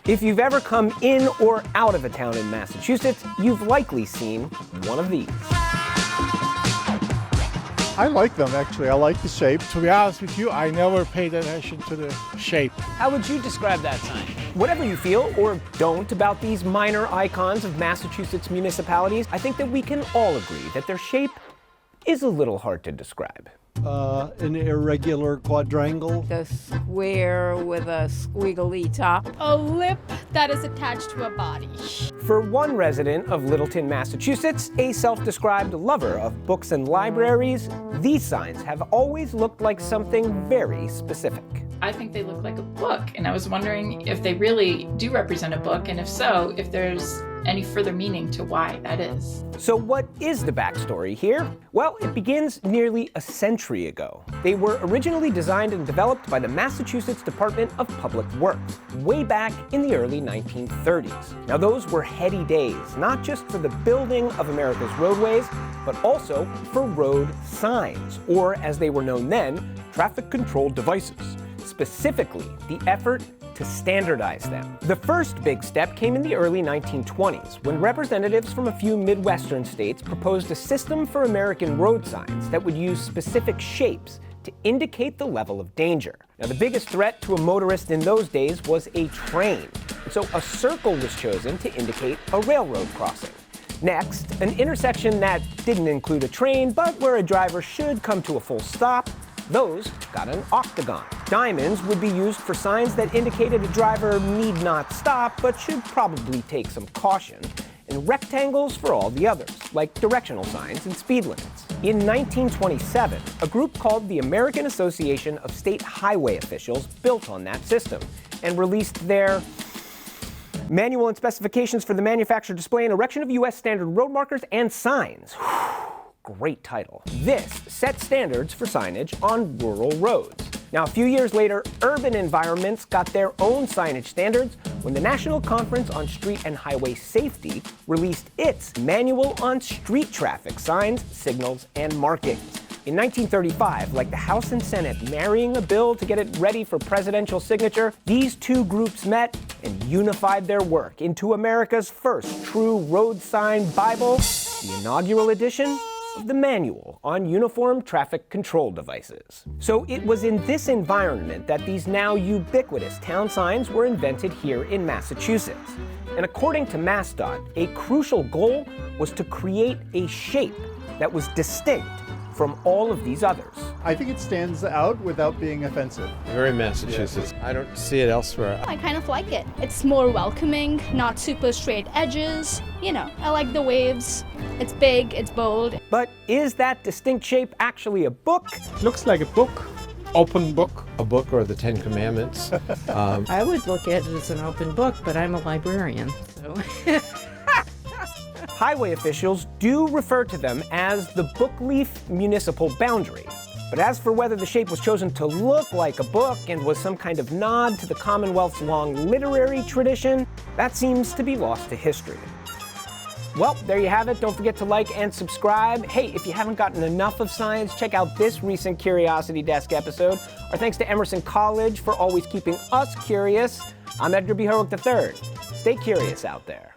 If you've ever come in or out of a town in Massachusetts, you've likely seen one of these. I like them, actually. I like the shape. To be honest with you, I never paid attention to the shape. How would you describe that sign? Whatever you feel or don't about these minor icons of Massachusetts municipalities, I think that we can all agree that their shape is a little hard to describe. An irregular quadrangle. A square with a squiggly top. A lip that is attached to a body. For one resident of Littleton, Massachusetts, a self-described lover of books and libraries, these signs have always looked like something very specific. I think they look like a book, and I was wondering if they really do represent a book, and if so, if there's any further meaning to why that is. So what is the backstory here? Well, it begins nearly a century ago. They were originally designed and developed by the Massachusetts Department of Public Works, way back in the early 1930s. Now those were heady days, not just for the building of America's roadways, but also for road signs, or as they were known then, traffic control devices. Specifically, the effort to standardize them. The first big step came in the early 1920s, when representatives from a few Midwestern states proposed a system for American road signs that would use specific shapes to indicate the level of danger. Now, the biggest threat to a motorist in those days was a train, so a circle was chosen to indicate a railroad crossing. Next, an intersection that didn't include a train, but where a driver should come to a full stop, those got an octagon. Diamonds would be used for signs that indicated a driver need not stop, but should probably take some caution, and rectangles for all the others, like directional signs and speed limits. In 1927, a group called the American Association of State Highway Officials built on that system and released their Manual and Specifications for the Manufacture, Display, and Erection of U.S. Standard Road Markers and Signs. Great title. This set standards for signage on rural roads. Now, a few years later, urban environments got their own signage standards when the National Conference on Street and Highway Safety released its Manual on Street Traffic Signs, Signals, and Markings. In 1935, like the House and Senate marrying a bill to get it ready for presidential signature, these two groups met and unified their work into America's first true road sign Bible, the inaugural edition of the Manual on Uniform Traffic Control Devices. So it was in this environment that these now ubiquitous town signs were invented here in Massachusetts. And according to MassDOT, a crucial goal was to create a shape that was distinct from all of these others. I think it stands out without being offensive. Very Massachusetts. I don't see it elsewhere. I kind of like it. It's more welcoming, not super straight edges. You know, I like the waves. It's big, it's bold. But is that distinct shape actually a book? Looks like a book. Open book. A book or the Ten Commandments. I would look at it as an open book, but I'm a librarian, so. Highway officials do refer to them as the bookleaf municipal boundary. But as for whether the shape was chosen to look like a book and was some kind of nod to the Commonwealth's long literary tradition, that seems to be lost to history. Well, there you have it. Don't forget to like and subscribe. Hey, if you haven't gotten enough of science, check out this recent Curiosity Desk episode. Our thanks to Emerson College for always keeping us curious. I'm Edgar B. Heroic III. Stay curious out there.